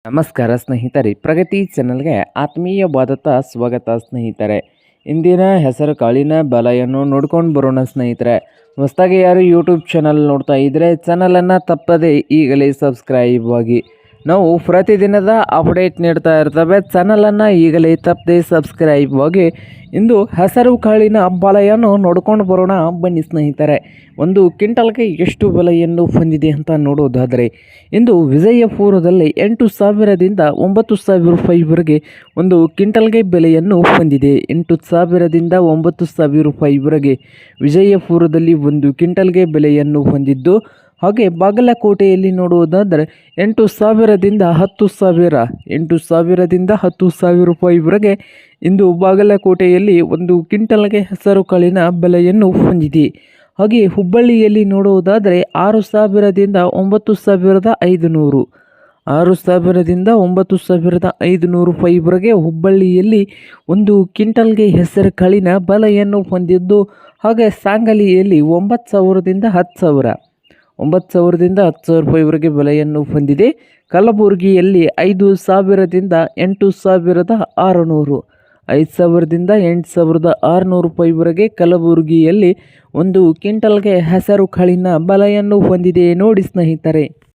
ನಮಸ್ಕಾರ ಸ್ನೇಹಿತರೆ, ಪ್ರಗತಿ ಚಾನಲ್ಗೆ ಆತ್ಮೀಯವಾದಂಥ ಸ್ವಾಗತ ಸ್ನೇಹಿತರೆ. ಇಂದಿನ ಹೆಸರು ಕಾಳಿನ ಬೆಲೆಯನ್ನು ನೋಡ್ಕೊಂಡು ಬರೋಣ ಸ್ನೇಹಿತರೆ. ಹೊಸದಾಗಿ ಯಾರು ಯೂಟ್ಯೂಬ್ ಚಾನಲ್ ನೋಡ್ತಾ ಇದ್ದರೆ ಚಾನಲನ್ನು ತಪ್ಪದೆ ಈಗಲೇ ಸಬ್ಸ್ಕ್ರೈಬ್ ಆಗಿ. ನಾವು ಪ್ರತಿದಿನದ ಅಪ್ಡೇಟ್ ನೀಡ್ತಾ ಇರ್ತವೆ. ಚಾನಲನ್ನು ಈಗಲೇ ತಪ್ಪದೆ ಸಬ್ಸ್ಕ್ರೈಬ್ ಆಗಿ. ಇಂದು ಹೆಸರು ಕಾಳಿನ ಬೆಲೆಯನ್ನು ನೋಡ್ಕೊಂಡು ಬರೋಣ ಬನ್ನಿ ಸ್ನೇಹಿತರೆ. ಒಂದು ಕ್ವಿಂಟಲ್ಗೆ ಎಷ್ಟು ಬೆಲೆಯನ್ನು ಹೊಂದಿದೆ ಅಂತ ನೋಡೋದಾದರೆ, ಇಂದು ವಿಜಯಪುರದಲ್ಲಿ 8,000ದಿಂದ 9,000 ರೂಪಾಯಿವರೆಗೆ ಒಂದು ಕ್ವಿಂಟಲ್ಗೆ ಬೆಲೆಯನ್ನು ಹೊಂದಿದೆ. 8,000ದಿಂದ 9,000 ರೂಪಾಯಿವರೆಗೆ ವಿಜಯಪುರದಲ್ಲಿ ಒಂದು ಕ್ವಿಂಟಲ್ಗೆ ಬೆಲೆಯನ್ನು ಹೊಂದಿದ್ದು, ಹಾಗೆ ಬಾಗಲಕೋಟೆಯಲ್ಲಿ ನೋಡುವುದಾದರೆ 8,000ದಿಂದ 10,000 8,000ದಿಂದ 10,000 ರೂಪಾಯಿವರೆಗೆ ಇಂದು ಬಾಗಲಕೋಟೆಯಲ್ಲಿ ಒಂದು ಕ್ವಿಂಟಲ್ಗೆ ಹೆಸರು ಕಾಳಿನ ಬೆಲೆಯನ್ನು ಹೊಂದಿದೆ. ಹಾಗೆ ಹುಬ್ಬಳ್ಳಿಯಲ್ಲಿ ನೋಡುವುದಾದರೆ 6,000ದಿಂದ 9,500 6,000ದಿಂದ 9,500 ರೂಪಾಯಿವರೆಗೆ ಹುಬ್ಬಳ್ಳಿಯಲ್ಲಿ ಒಂದು ಕ್ವಿಂಟಲ್ಗೆ ಹೆಸರು ಕಾಳಿನ ಬೆಲೆಯನ್ನು ಹೊಂದಿದ್ದು, ಹಾಗೆ ಸಾಂಗಲಿಯಲ್ಲಿ 9,000ದಿಂದ 10,000 9,000ದಿಂದ 10,000 ರೂಪಾಯಿವರೆಗೆ ಬೆಲೆಯನ್ನು ಹೊಂದಿದೆ. ಕಲಬುರಗಿಯಲ್ಲಿ 5,000ದಿಂದ 8,600 5,000ದಿಂದ 8,600 ರೂಪಾಯಿವರೆಗೆ ಕಲಬುರಗಿಯಲ್ಲಿ ಒಂದು ಕ್ವಿಂಟಲ್ಗೆ ಹೆಸರು ಕಾಳಿನ ಬೆಲೆಯನ್ನು ಹೊಂದಿದೆ ನೋಡಿ ಸ್ನೇಹಿತರೆ.